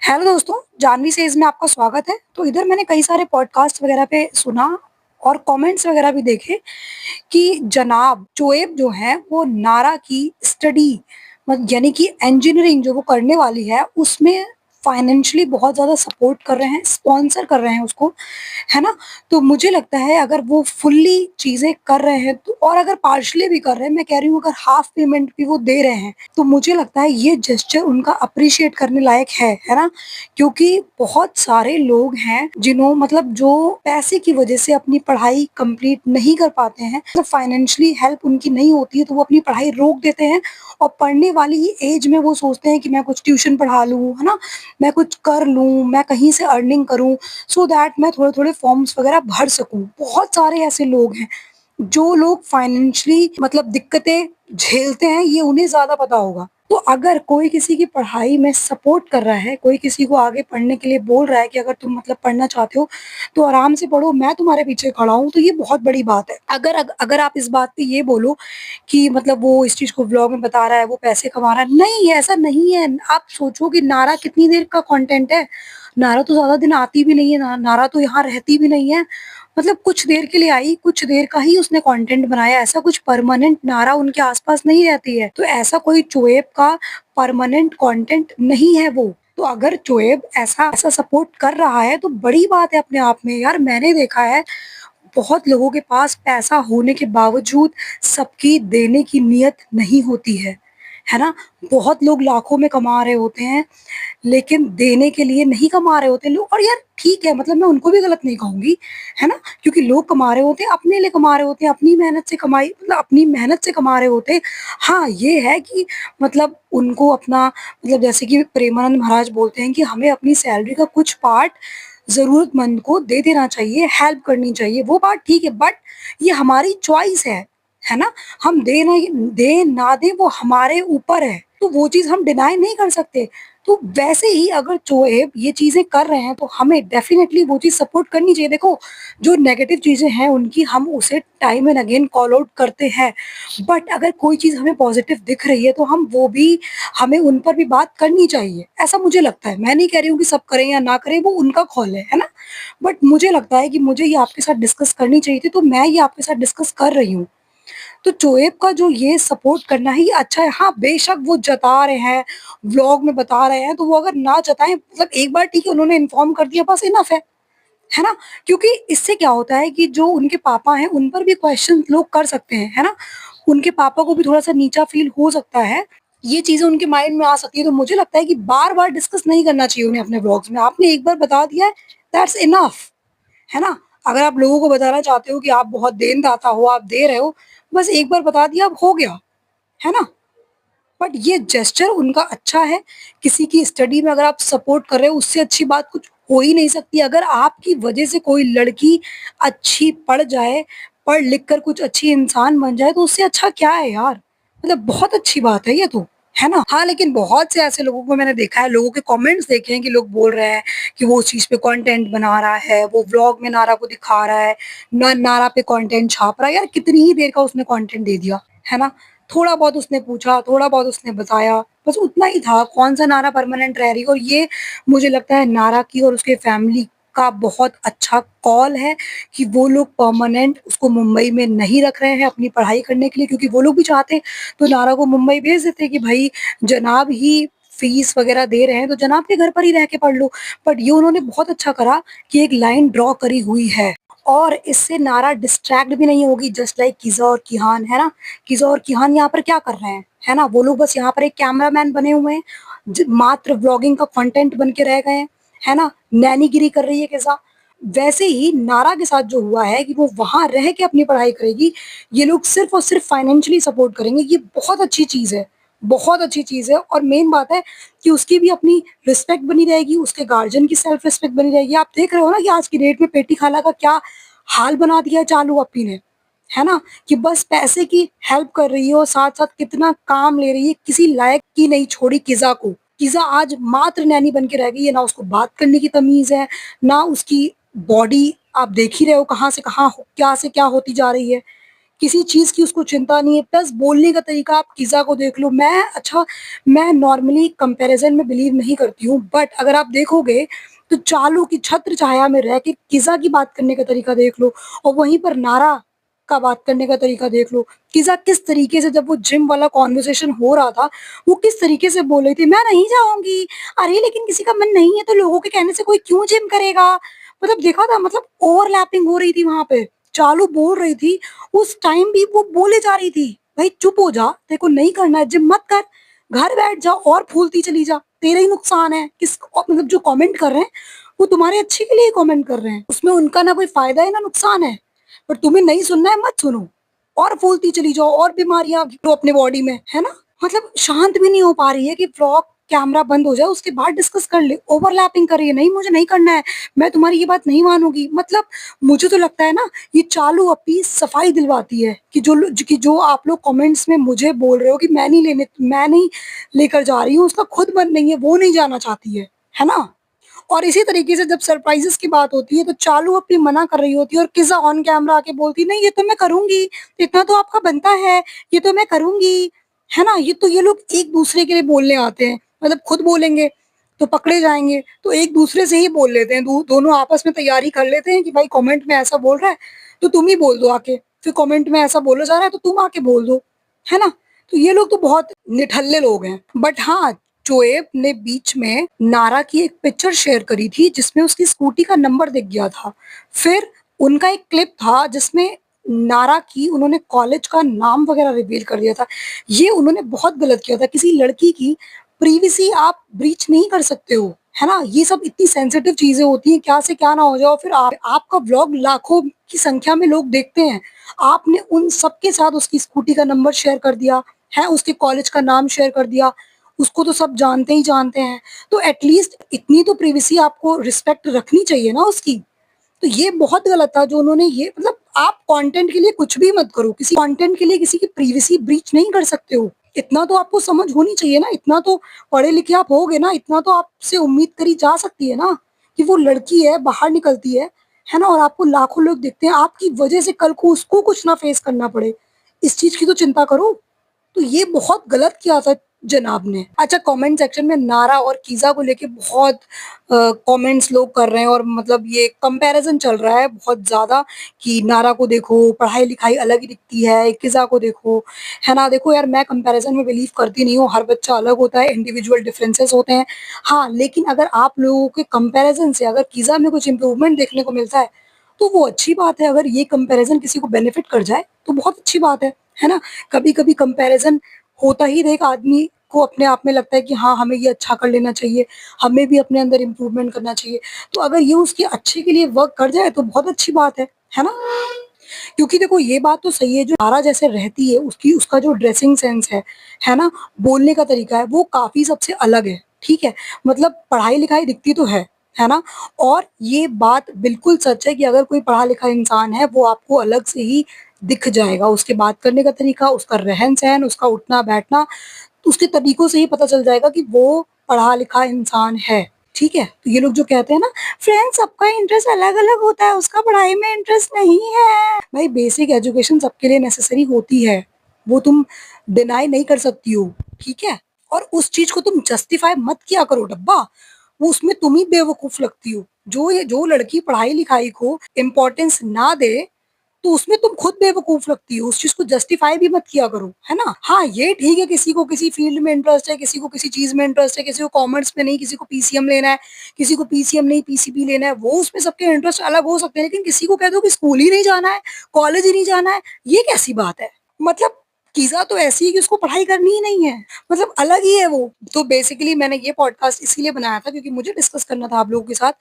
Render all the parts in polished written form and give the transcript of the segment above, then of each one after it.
Hello दोस्तों, Janvi says में आपका स्वागत है। तो इधर मैंने कई सारे पॉडकास्ट वगैरह पे सुना और कमेंट्स वगैरह भी देखे कि जनाब शोएब जो है वो नारा की स्टडी यानी कि इंजीनियरिंग जो वो करने वाली है उसमें फाइनेंशियली बहुत ज़्यादा सपोर्ट कर रहे हैं, स्पॉन्सर कर रहे हैं उसको, है ना? तो मुझे लगता है अगर वो फुल्ली चीज़ें कर रहे हैं तो और अगर पार्शियली भी कर रहे हैं, मैं कह रही हूँ अगर हाफ पेमेंट भी वो दे रहे हैं, तो मुझे लगता है ये जेस्चर उनका अप्रिशिएट करने लायक है ना? क्योंकि बहुत सारे लोग हैं जिन्हों मतलब जो पैसे की वजह से अपनी पढ़ाई कंप्लीट नहीं कर पाते हैं, तो फाइनेंशियली हेल्प उनकी नहीं होती है तो वो अपनी पढ़ाई रोक देते हैं और पढ़ने वाली ही एज में वो सोचते हैं कि मैं कुछ ट्यूशन पढ़ा लूँ, है ना? मैं कुछ कर लूँ, मैं कहीं से अर्निंग करूँ सो दैट मैं थोड़े-थोड़े फॉर्म्स वगैरह भर सकूँ। बहुत सारे ऐसे लोग हैं, जो लोग फाइनेंशियली मतलब दिक्कतें झेलते हैं, ये उन्हें ज़्यादा पता होगा। तो अगर कोई किसी की पढ़ाई में सपोर्ट कर रहा है, कोई किसी को आगे पढ़ने के लिए बोल रहा है कि अगर तुम मतलब पढ़ना चाहते हो, तो आराम से पढ़ो, मैं तुम्हारे पीछे खड़ा हूँ, तो ये बहुत बड़ी बात है। अगर आप इस बात पे ये बोलो कि मतलब वो इस चीज़ को व्लॉग में बता रहा है, वो पैसे कमा रहा है, नहीं, ऐसा नहीं है। आप सोचो कि नारा कितनी देर का कंटेंट है, नारा तो ज़्यादा दिन आती भी नहीं है, नारा तो यहाँ रहती भी नहीं है। मतलब कुछ देर के लिए आई, कुछ देर का ही उसने कंटेंट बनाया, ऐसा कुछ परमानेंट नारा उनके आस-पास नहीं रहती है। तो ऐसा कोई चोएब का परमानेंट कंटेंट नहीं है वो। तो अगर चोएब ऐसा ऐसा सपोर्ट कर रहा है तो बड़ी बात है अपने आप में। यार मैंने देखा है बहुत लोगों के पास पैसा होने के बावजूद सबकी देने की नियत नहीं होती है ना? बहुत लोग लाखों में कमा रहे होते हैं, लेकिन देने के लिए नहीं कमा रहे होते लोग। और यार ठीक है, मतलब मैं उनको भी गलत नहीं कहूँगी, है ना? क्योंकि लोग कमा रहे होते हैं, अपने लिए कमा रहे होते हैं, अपनी मेहनत से कमाई मतलब अपनी मेहनत से कमा रहे होते हैं। हाँ, ये है कि मतलब उनको अपना मतलब जैसे कि प्रेमानंद महाराज बोलते हैं कि हमें अपनी सैलरी का कुछ पार्ट ज़रूरतमंद को दे देना चाहिए, हेल्प करनी चाहिए, वो बात ठीक है, बट ये हमारी चॉइस है ना? हम दें ना दें वो हमारे ऊपर है, तो वो चीज़ हम डिनाई नहीं कर सकते। तो वैसे ही अगर चोएब ये चीज़ें कर रहे हैं तो हमें डेफ़िनेटली वो चीज़ सपोर्ट करनी चाहिए। देखो, जो नेगेटिव चीज़ें हैं उनकी हम उसे time and again call out करते हैं, बट अगर कोई चीज़ हमें पॉज़िटिव दिख रही है तो हम वो भी हमें उन पर भी बात करनी चाहिए, ऐसा मुझे लगता है। मैं नहीं कह रही हूँ कि सब करें या ना करें, वो उनका कॉल है ना? बट मुझे लगता है कि मुझे ये आपके साथ डिस्कस करनी चाहिए थी, तो मैं ये आपके साथ डिस्कस कर रही हूँ। तो चोएब का जो ये सपोर्ट करना ही अच्छा है। हाँ, बेशक वो जता रहे हैं, व्लॉग में बता रहे हैं, तो वो अगर ना जताएँ मतलब एक बार ठीक है उन्होंने इन्फॉर्म कर दिया बस इनफ है ना? क्योंकि इससे क्या होता है कि जो उनके पापा हैं, उन पर भी क्वेश्चन लोग कर सकते हैं, है ना? उनके पापा को भी थोड़ा-सा नीचा फ़ील हो सकता है। ये चीज़ें उनके माइंड में आ सकती है, तो मुझे लगता है कि बार-बार डिस्कस नहीं करना चाहिए उन्हें अपने व्लॉग्स में। आपने एक बार बता दिया है, दैट्स इनफ, है ना? अगर आप लोगों को बताना चाहते हो कि आप बहुत देनदाता हो, आप दे रहे हो, बस एक बार बता दिया अब हो गया, है ना? बट ये जेस्चर उनका अच्छा है, किसी की स्टडी में अगर आप सपोर्ट कर रहे हो उससे अच्छी बात कुछ हो ही नहीं सकती। अगर आपकी वजह से कोई लड़की अच्छी पढ़ जाए, पढ़ लिख कर कुछ अच्छी इंसान बन जाए तो उससे अच्छा क्या है यार? मतलब बहुत अच्छी बात है ये तो, है ना? हाँ, लेकिन बहुत से ऐसे लोगों को मैंने देखा है, लोगों के कमेंट्स देखे हैं कि लोग बोल रहे हैं कि वो उस चीज़ पे कंटेंट बना रहा है, वो व्लॉग में नारा को दिखा रहा है, नारा पे कंटेंट छाप रहा है। यार कितनी ही देर का उसने कंटेंट दे दिया, है ना? थोड़ा बहुत उसने पूछा, थोड़ा बहुत उसने बताया, बस उतना ही था। कौन-सा नारा परमानेंट रह रही है और ये मुझे लगता है नारा की और उसके फैमिली का बहुत अच्छा कॉल है कि वो लोग परमानेंट उसको मुंबई में नहीं रख रहे हैं अपनी पढ़ाई करने के लिए, क्योंकि वो लोग भी चाहते तो नारा को मुंबई भेज देते कि भई जनाब ही फीस वगैरह दे रहे हैं, तो जनाब के घर पर ही रह के पढ़ लो। बट ये उन्होंने बहुत अच्छा करा कि एक लाइन ड्रॉ करी हुई है और इससे नारा डिस्ट्रैक्ट भी नहीं होगी, जस्ट लाइक किज़ा और किहान, है ना? किज़ा और किहान यहाँ पर क्या कर रहे हैं, है ना? वो लोग बस यहाँ पर एक कैमरामैन बने हुए हैं, मात्र व्लॉगिंग का कंटेंट बन के रह गए हैं, है ना? नैनीगिरी कर रही है किज़ा। वैसे ही नारा के साथ जो हुआ है कि वो वहाँ रह के अपनी पढ़ाई करेगी, ये लोग सिर्फ़ और सिर्फ़ फाइनेंशियली सपोर्ट करेंगे, ये बहुत अच्छी चीज़ है, बहुत अच्छी चीज़ है। और मेन बात है कि उसकी भी अपनी रिस्पेक्ट बनी रहेगी, उसके गार्जियन की सेल्फ रिस्पेक्ट बनी रहेगी। आप देख रहे हो ना कि आज की डेट में पेटी खाला का क्या हाल बना दिया है चालू अप्पी ने, है ना? कि बस पैसे की हेल्प कर रही है और साथ-साथ कितना काम ले रही है, किसी लायक की नहीं छोड़ी किज़ा को। किज़ा आज मात्र नैनी बन के रह गई है, ना उसको बात करने की तमीज़ है, ना उसकी बॉडी आप देख ही रहे हो कहाँ से कहाँ क्या से क्या होती जा रही है। किसी चीज़ की उसको चिंता नहीं है, प्लस बोलने का तरीका आप किज़ा को देख लो। मैं नॉर्मली कंपैरिज़न में बिलीव नहीं करती हूँ, बट अगर आप देखोगे तो चालू की छत्र छाया में रह के किज़ा की बात करने का तरीका देख लो और वहीं पर नारा का बात करने का तरीका देख लो। किज़ा किस तरीके से जब वो जिम वाला कन्वर्सेशन हो रहा था, वो किस तरीके से बोल रही थी, "मैं नहीं जाऊँगी, अरे लेकिन किसी का मन नहीं है तो लोगों के कहने से कोई क्यों जिम करेगा?" मतलब देखा था, मतलब ओवरलैपिंग हो रही थी वहाँ पे। चालू बोल रही थी, उस टाइम भी वो बोले जा रही थी, "भाई चुप हो जा, तेरे को नहीं करना है जिम मत कर, घर बैठ जा और फूलती चली जा, तेरा ही नुकसान है।" मतलब जो कमेंट कर रहे हैं, वो तुम्हारे अच्छे के लिए कमेंट कर रहे हैं, उसमें उनका ना कोई फ़ायदा है ना नुकसान है। पर तुम्हें नहीं सुनना है मत सुनो, और फूलती चली जाओ और बीमारियाँ लो अपने बॉडी में, है ना? मतलब शांत भी नहीं हो पा रही है कि व्लॉग कैमरा बंद हो जाए उसके बाद डिस्कस कर ले, ओवरलैपिंग कर रही है, "नहीं मुझे नहीं करना है, मैं तुम्हारी ये बात नहीं मानूँगी।" मतलब मुझे तो लगता है ना, ये चालू अपनी सफाई दिलवाती है कि जो आप लोग कमेंट्स में मुझे बोल रहे हो कि मैं नहीं लेकर जा रही हूँ, उसका खुद मन नहीं है, वो नहीं जाना चाहती है ना? और इसी तरीके से जब सरप्राइज़ेज़ की बात होती है तो चालू अपनी मना कर रही होती है और किज़ा ऑन कैमरा आके बोलती है, "नहीं ये तो मैं करूँगी, इतना तो आपका बनता है, ये तो मैं करूँगी।" है ना? ये लोग एक-दूसरे के लिए बोलने आते हैं, मतलब खुद बोलेंगे तो पकड़े जाएँगे, तो एक-दूसरे से ही बोल लेते हैं, दोनों आपस में तैयारी कर लेते हैं कि भाई कमेंट में ऐसा बोल रहा है, तो तुम ही बोल दो आके, फिर कमेंट में ऐसा बोला जा रहा है तो तुम आके बोल दो, है ना? तो ये लोग तो बहुत निठल्ले लोग हैं। बट हाँ, शोएब ने बीच में नारा की एक पिक्चर शेयर करी थी जिसमें उसकी स्कूटी का नंबर दिख गया था। फिर उनका एक क्लिप था जिसमें नारा की उन्होंने कॉलेज का नाम वगैरह रिवील कर दिया था। ये उन्होंने बहुत गलत किया था, किसी लड़की की प्राइवेसी आप ब्रीच नहीं कर सकते हो, है ना? ये सब इतनी सेंसिटिव चीज़ें होती हैं, क्या से क्या ना हो जाए और फिर आपका व्लॉग लाखों की संख्या में लोग देखते हैं। आपने उन सबके साथ उसकी स्कूटी का नंबर शेयर कर दिया, है उसके कॉलेज का नाम शेयर कर दिया, उसको तो सब जानते ही जानते हैं। तो एट लीस्ट इतनी तो प्राइवेसी आपको रिस्पेक्ट रखनी चाहिए ना उसकी। तो ये बहुत गलत था जो उन्होंने ये मतलब आप कंटेंट के लिए कुछ भी मत करो, किसी कंटेंट के लिए किसी की प्राइवेसी ब्रीच नहीं कर सकते हो। इतना तो आपको समझ होनी चाहिए ना, इतना तो पढ़े-लिखे आप होगे ना, इतना तो आपसे उम्मीद करी जा सकती है ना, कि वो लड़की है, बाहर निकलती है ना? और आपको लाखों लोग देखते हैं, आपकी वजह से कल को उसको कुछ ना फेस करना पड़े, इस चीज़ की तो चिंता करो। तो ये बहुत गलत किया था जनाब ने। अच्छा, कमेंट सेक्शन में नारा और कीज़ा को लेके बहुत कमेंट्स लोग कर रहे हैं और मतलब ये कंपैरिज़न चल रहा है बहुत ज़्यादा कि नारा को देखो, पढ़ाई-लिखाई अलग ही दिखती है, कीज़ा को देखो, है ना? देखो यार, मैं कंपैरिज़न में बिलीव करती नहीं हूँ, हर बच्चा अलग होता है, इंडिविजुअल डिफरेंसेस होते हैं। हाँ, लेकिन अगर आप लोगों के कंपैरिज़न से अगर कीज़ा में कुछ इम्प्रूवमेंट देखने को मिलता है, तो वो अच्छी बात है। अगर ये कंपैरिज़न किसी को बेनिफिट कर जाए, तो बहुत अच्छी बात है ना? कभी-कभी कंपैरिज़न होता ही एक आदमी को अपने आप में लगता है कि हाँ, हमें ये अच्छा कर लेना चाहिए, हमें भी अपने अंदर इम्प्रूवमेंट करना चाहिए। तो अगर ये उसके अच्छे के लिए वर्क कर जाए तो बहुत अच्छी बात है ना? क्योंकि देखो ये बात तो सही है जो नारा जैसे रहती है उसका जो ड्रेसिंग सेंस है ना? बोलने का तरीका है वो काफ़ी सबसे अलग है, ठीक है? मतलब पढ़ाई-लिखाई दिखती तो है ना? और ये बात बिल्कुल सच है कि अगर कोई पढ़ा-लिखा इंसान है वो आपको अलग से ही दिख जाएगा, उसके बात करने का तरीका, उसका रहन-सहन, उसका उठना-बैठना, उसके तरीकों से ही पता चल जाएगा कि वो पढ़ा-लिखा इंसान है, ठीक है? तो ये लोग जो कहते हैं ना, फ्रेंड्स सबका इंटरेस्ट अलग-अलग होता है, उसका पढ़ाई में इंटरेस्ट नहीं है। भाई बेसिक एजुकेशन सबके लिए नेसेसरी होती है, वो तुम डिनाई नहीं कर सकती हो, ठीक है? और उस चीज़ को तुम जस्टिफाई मत किया करो डब्बा, वो उसमें तुम ही बेवकूफ़ लगती हो। जो लड़की पढ़ाई-लिखाई को इम्पोर्टेंस ना दे तो उसमें तुम खुद बेवकूफ़ लगती हो, उस चीज़ को जस्टिफ़ाई भी मत किया करो, है ना? हाँ, ये ठीक है किसी को किसी फ़ील्ड में इंटरेस्ट है, किसी को किसी चीज़ में इंटरेस्ट है, किसी को कॉमर्स में नहीं, किसी को पीसीएम लेना है, किसी को पीसीएम नहीं पीसीबी लेना है, वो उसमें सबके इंटरेस्ट अलग हो सकते हैं, लेकिन किसी को कह दो कि स्कूल ही नहीं जाना है, कॉलेज ही नहीं जाना है, ये कैसी बात है? मतलब कीज़ा तो ऐसी है कि उसको पढ़ाई करनी ही नहीं है, मतलब अलग ही है वो। तो बेसिकली मैंने ये पॉडकास्ट इसीलिए बनाया था क्योंकि मुझे डिस्कस करना था आप लोगों के साथ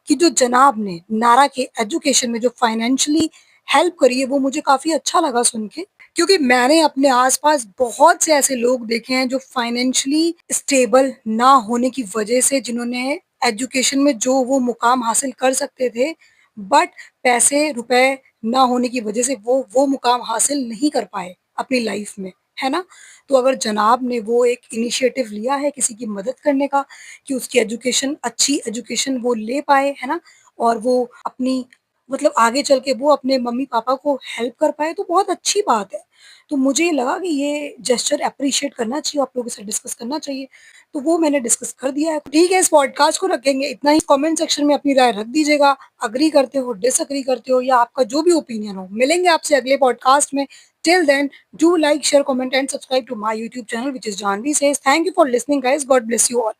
कि जो जनाब ने नारा के एजुकेशन में जो फाइनेंशियली हेल्प करी है वो मुझे काफ़ी अच्छा लगा सुन के, क्योंकि मैंने अपने आस-पास बहुत से ऐसे लोग देखे हैं जो फाइनेंशियली स्टेबल ना होने की वजह से जिन्होंने एजुकेशन में जो वो मुकाम हासिल कर सकते थे, बट पैसे-रुपए ना होने की वजह से वो मुकाम हासिल नहीं कर पाए अपनी लाइफ में, है ना? तो अगर जनाब ने वो एक इनिशिएटिव लिया है किसी की मदद करने का कि उसकी एजुकेशन अच्छी एजुकेशन वो ले पाए, है ना? और वो अपनी मतलब आगे चल के वो अपने मम्मी-पापा को हेल्प कर पाए तो बहुत अच्छी बात है। तो मुझे लगा कि ये जेस्चर एप्रिशिएट करना चाहिए, आप लोगों के साथ डिस्कस करना चाहिए। तो वो मैंने डिस्कस कर दिया है। ठीक है, इस पॉडकास्ट को रखेंगे इतना ही। कमेंट सेक्शन में अपनी राय रख दीजिएगा। एग्री करते हो, डिसएग्री करते हो या आपका जो भी ओपिनियन हो। मिलेंगे आपसे अगले पॉडकास्ट में। Till then do like, share, comment and subscribe to my YouTube channel which is Jaanvi says. Thank you for listening guys. God bless you all.